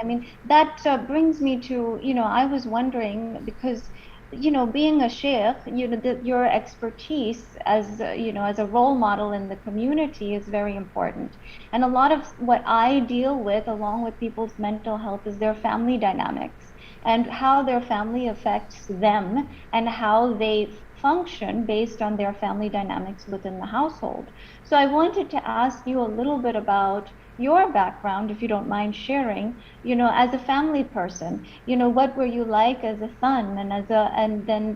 I mean, that brings me to, I was wondering because, being a sheikh, your expertise as, as a role model in the community is very important. And a lot of what I deal with, along with people's mental health, is their family dynamics and how their family affects them and how they function based on their family dynamics within the household. So I wanted to ask you a little bit about your background, if you don't mind sharing, as a family person, what were you like as a son and then,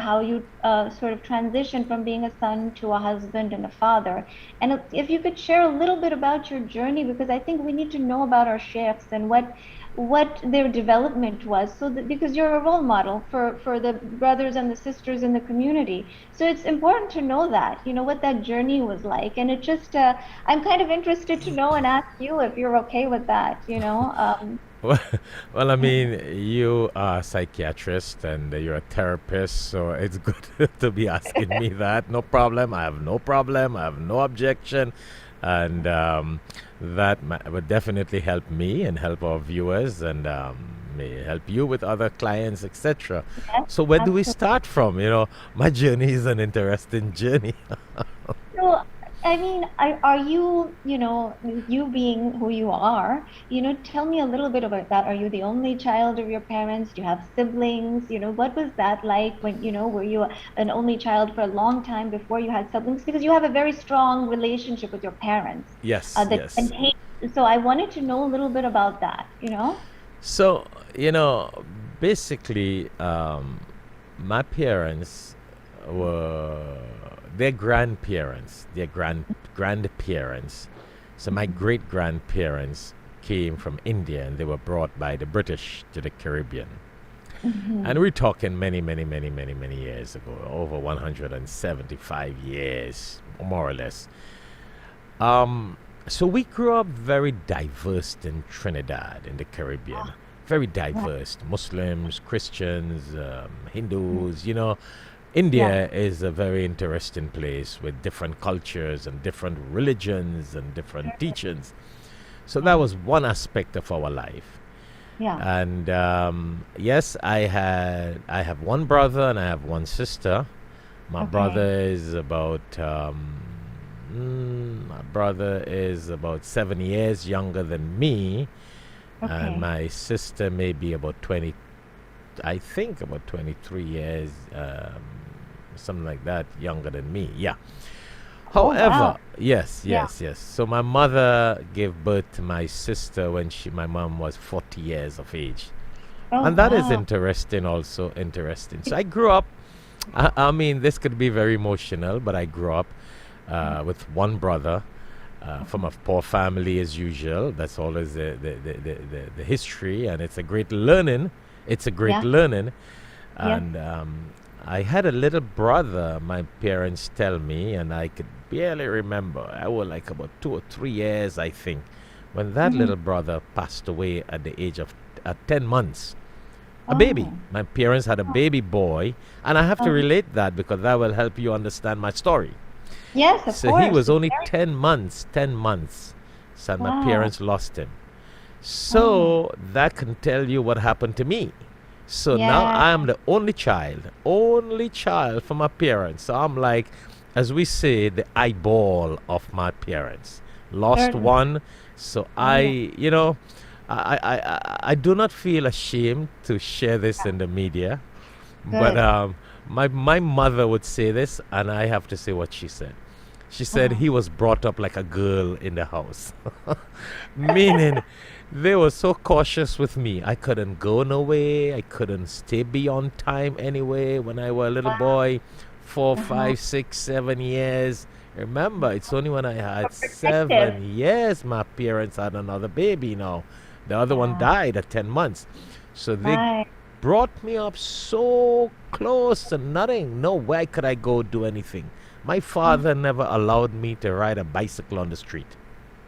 how you sort of transitioned from being a son to a husband and a father. And if you could share a little bit about your journey, because I think we need to know about our sheikhs and what their development was, so that because you're a role model for the brothers and the sisters in the community, so it's important to know that, what that journey was like. And it just I'm kind of interested to know and ask you if you're okay with that, Well, well, I mean, you are a psychiatrist and you're a therapist, so it's good to be asking me that. No problem. I have no problem. I have no objection. And that would definitely help me and help our viewers and may help you with other clients, etc. Yes, So, where do we absolutely. start from? My journey is an interesting journey. So, I mean, are you, you being who you are, tell me a little bit about that. Are you the only child of your parents? Do you have siblings? What was that like when, were you an only child for a long time before you had siblings? Because you have a very strong relationship with your parents, Yes, that yes. contain. So I wanted to know a little bit about that. So, you know, basically, my parents were their grandparents, grandparents. So my Mhm. great grandparents came from India and they were brought by the British to the Caribbean. And Mhm. we're talking many, many, many, many, many years ago, over 175 years, more or less. Um, so we grew up very diverse in Trinidad, in the Caribbean. Ah, Very right. diverse. Muslims, Christians, Mhm. Hindus. Yeah. India is a very interesting place with different cultures and different religions and different teachings. So that Yeah. was one aspect of our life. Yeah. And yes, I have one brother and I have one sister. My Okay. brother is about my brother is about 7 years younger than me, and Okay. my sister may be about 20. I think about 23 years, something like that, younger than me. Yeah. Oh, wow. However, yes, Yeah. yes, yes. So my mother gave birth to my sister when my mom was 40 years of age, Oh, and that is wow. interesting. Also interesting. So I grew up. I mean, this could be very emotional, but I grew up Yeah. with one brother from Mhm. a poor family as usual. That's always the history, and it's a great learning. It's a great Yeah. learning. Yes. And I had a little brother, my parents tell me, and I could barely remember. I was like about 2 or 3 years, I think, when that Hmm. little brother passed away at the age of 10 months. A baby. Oh. My parents had a Oh. baby boy, and I have to Uh-huh. relate that because that will help you understand my story. Yes, of So he course. was It's only very 10 months, 10 months. So my wow. parents lost him. Oh. So that can tell you what happened to me. So now Yeah. I am the only child for my parents. So I'm like, as we say, the eyeball of my parents. Lost Certainly. one. So Oh, yeah. I do not feel ashamed to share this in the media, but Good. my mother would say this, and I have to say what she said. She said Uh-huh. he was brought up like a girl in the house, meaning they were so cautious with me. I couldn't go nowhere. I couldn't stay beyond time anyway. When I was a little Wow. boy, four, Uh-huh. 5, 6, 7 years. Remember, it's only when I So had protective. 7 years my parents had another baby now. The other one Yeah. died at 10 months. So they Right. brought me up so close to nothing. No way could I go do anything. My Oh, father never allowed me to ride a bicycle on the street.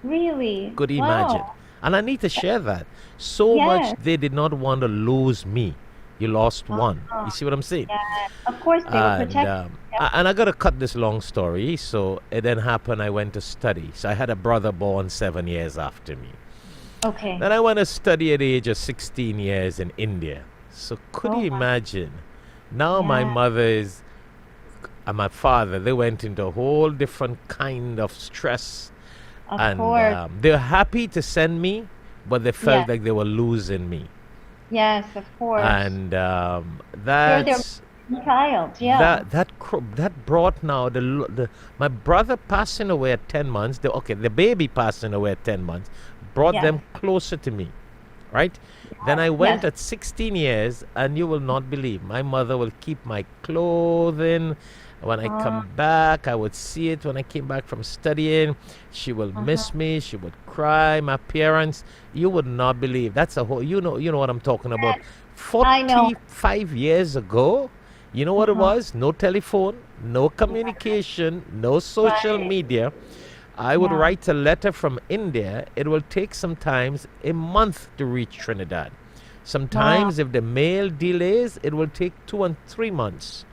really? Could you imagine? Wow. And I need to share that. So much Yes. they did not want to lose me. You lost one. You Uh-huh. see what I'm saying? Yes. Of course, they were And protective. Yep. and I gotta cut this long story. So it then happened. I went to study. So I had a brother born 7 years after me. Okay. Then I went to study at the age of 16 years in India. So could you Oh, wow. imagine? Now my Yeah, mother is and my father, they went into a whole different kind of stress. of And course. they're happy to send me, but they felt Yes, like they were losing me. yes, of course. And You're their child. Yeah. that brought now the my brother passing away at 10 months, the baby passing away at 10 months brought Yes. them closer to me, right? Then I Yes. went at 16 years, and you will not believe, my mother will keep my clothing. When I Uh, come back, I would see it when I came back from studying. She will uh-huh. miss me. She would cry. My parents, you would not believe. That's a whole, you know what I'm talking about. I know. 45 years ago, you know what it Uh-huh. was? No telephone, no communication, no social Right. media. I would Yeah. write a letter from India. It will take sometimes a month to reach Trinidad. Wow. Sometimes, if the mail delays, it will take 2 and 3 months.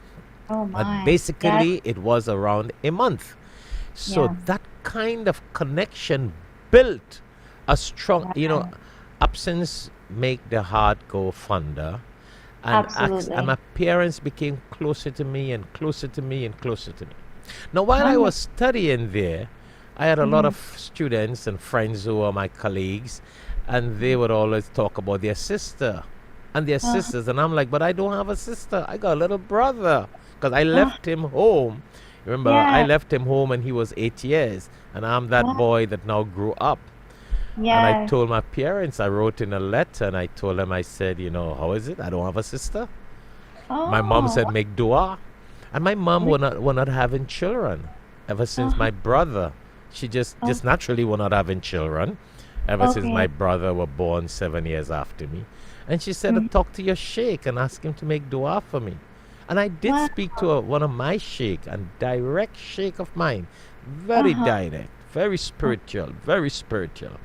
Oh But my. Yes. basically, it was around a month. So Yeah. that kind of connection built a strong, Yeah. absence make the heart go fonder. And Absolutely. my parents became closer to me and closer to me and closer to me. Now, while I Wonderful. was studying there, I had a lot Hmm. of students and friends who were my colleagues, and they would always talk about their sister and their Uh-huh. sisters. And I'm like, but I don't have a sister. I got a little brother because I Uh, left him home. Remember, I yeah. left him home when he was 8 years, and I'm that Wow. boy that now grew up. And I Yes. told my parents, I wrote in a letter, and I told them, I said, how is it? I don't have a sister. My mom Oh. said, make dua. And my mom were not having children ever since Uh-huh. my brother. She Oh, just naturally were not having children ever since my okay. brother were born 7 years after me. And she said, Mhm. talk to your sheikh and ask him to make dua for me. And I did Wow. speak to one of my sheikh, and direct sheikh of mine, very Uh-huh. direct, very Oh, spiritual, very spiritual.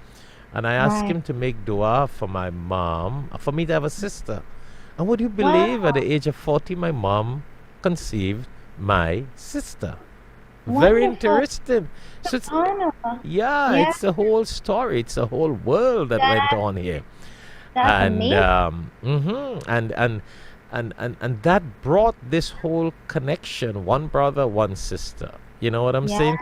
And I asked right. him to make dua for my mom, for me to have a sister. And would you believe, at Wow. the age of 40, my mom conceived my sister? Very Wonderful. interesting. So it's, Subhanallah. yeah, Yeah. it's a whole story. It's a whole world that went That, on here. that's And amazing. and that brought this whole connection, one brother, one sister. You know what I'm Yeah. saying?